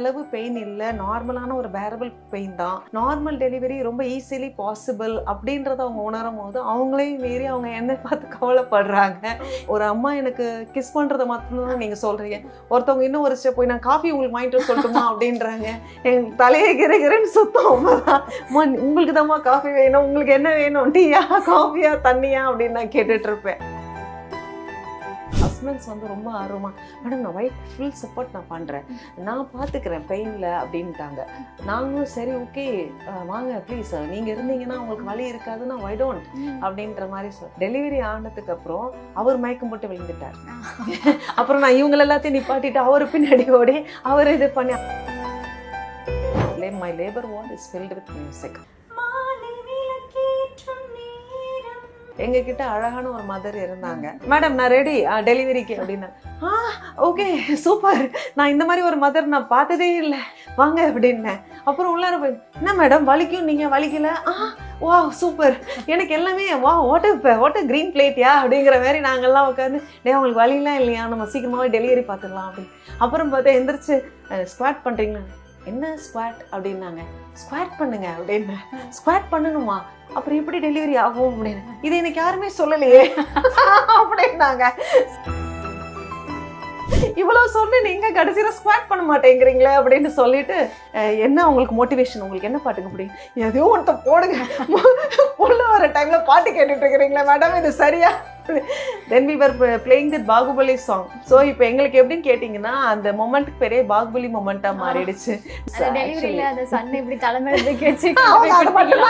அளவு பெயின் இல்லை, நார்மலான ஒரு பேரபிள் பெயின் தான். நார்மல் டெலிவரி ரொம்ப ஈஸிலி பாசிபிள் அப்படின்றத அவங்க உணரும் போது அவங்களையும் மீறி அவங்க என்னை பார்த்து கவலைப்படுறாங்க. ஒரு அம்மா எனக்கு கிஸ் பண்ணுறதை மட்டும்தான் நீங்கள் சொல்கிறீங்க, ஒருத்தவங்க இன்னும் ஒரு ஸ்டெப் போய் நான் காஃபி உங்களுக்கு வாங்கிட்டு சொல்லட்டுமா அப்படின்றாங்க. என் தலையை கிரகிரன்னு சுத்தம். அம்மா உங்களுக்கு தான்மா காஃபி வேணும், உங்களுக்கு என்ன வேணும், டீயா காஃபியா தண்ணியா அப்படின்னு நான் கேட்டுட்டு இருப்பேன். ஹஸ்பண்ட்ஸ் வந்து ரொம்ப ஆர்வமாக, மேடம் நான் ஒய்ஃப் ஃபுல் சப்போர்ட் நான் பண்ணுறேன், நான் பார்த்துக்கிறேன் பெயினில் அப்படின்ட்டாங்க. நாங்களும் சரி ஓகே வாங்க ப்ளீஸ், நீங்கள் இருந்தீங்கன்னா உங்களுக்கு வலி இருக்காதுன்னா வை டோன்ட் அப்படின்ற மாதிரி டெலிவரி ஆனதுக்கு அப்புறம் அவர் மயக்கம் போட்டு விழுந்துட்டார். அப்புறம் நான் இவங்க எல்லாத்தையும் நிப்பாட்டிட்டு அவர் பின்னாடி ஓடி அவர் இது பண்ணி my labor ward is filled with music. எங்க கிட்ட அழகான ஒரு மதர் இருந்தாங்க. மேடம் நான் ரெடி டெலிவரிக்கு அப்படின்னா, ஓகே சூப்பர், நான் இந்த மாதிரி ஒரு மதர் நான் பார்த்ததே இல்லை, வாங்க அப்படின்னேன். அப்புறம் உள்ளார போய், என்ன மேடம் வலிக்கும், நீங்க வலிக்கல, வா சூப்பர், எனக்கு எல்லாமே வா வாட் கிரீன் பிளேட்யா அப்படிங்கிற மாதிரி நாங்கள்லாம் உட்காந்து, உங்களுக்கு வலிலாம் இல்லையா, நம்ம சீக்கிரமாவே டெலிவரி பார்த்துடலாம் அப்படின்னு. அப்புறம் பார்த்தா எந்திரிச்சு ஸ்குவாட் பண்றீங்களா, என்ன ஸ்குவாட் அப்படின்னாங்க. ஸ்குவாட் பண்ணுங்க அப்படின்னு. ஸ்குவாட் பண்ணணுமா, அப்புறம் எப்படி டெலிவரி ஆகும் அப்படின்னு. இதை எனக்கு யாருமே சொல்லலையே அப்படின்னாங்க. இவ்வளவு சொன்னு நீங்க கடைசியில ஸ்குவாட் பண்ண மாட்டேங்கிறீங்களே அப்படின்னு சொல்லிட்டு, என்ன உங்களுக்கு மோட்டிவேஷன், உங்களுக்கு என்ன பாட்டுங்க பிடிக்கும், எதையோ ஒருத்த போடுங்க, உள்ள வர டைம்ல பாட்டு கேட்டுட்டு இருக்கிறீங்களா மேடம், இது சரியா. Then we were playing the Baahubali song. So இப்போ எங்களுக்கு எப்படின்னு கேட்டிங்கன்னா, அந்த மொமெண்ட்டுக்கு பெரிய பாகுபலி மொமெண்ட்டா மாறிடுச்சு. டெலிவரியில அந்த சன் இப்படி தலைமையில தூக்கி வச்சு பண்ணல.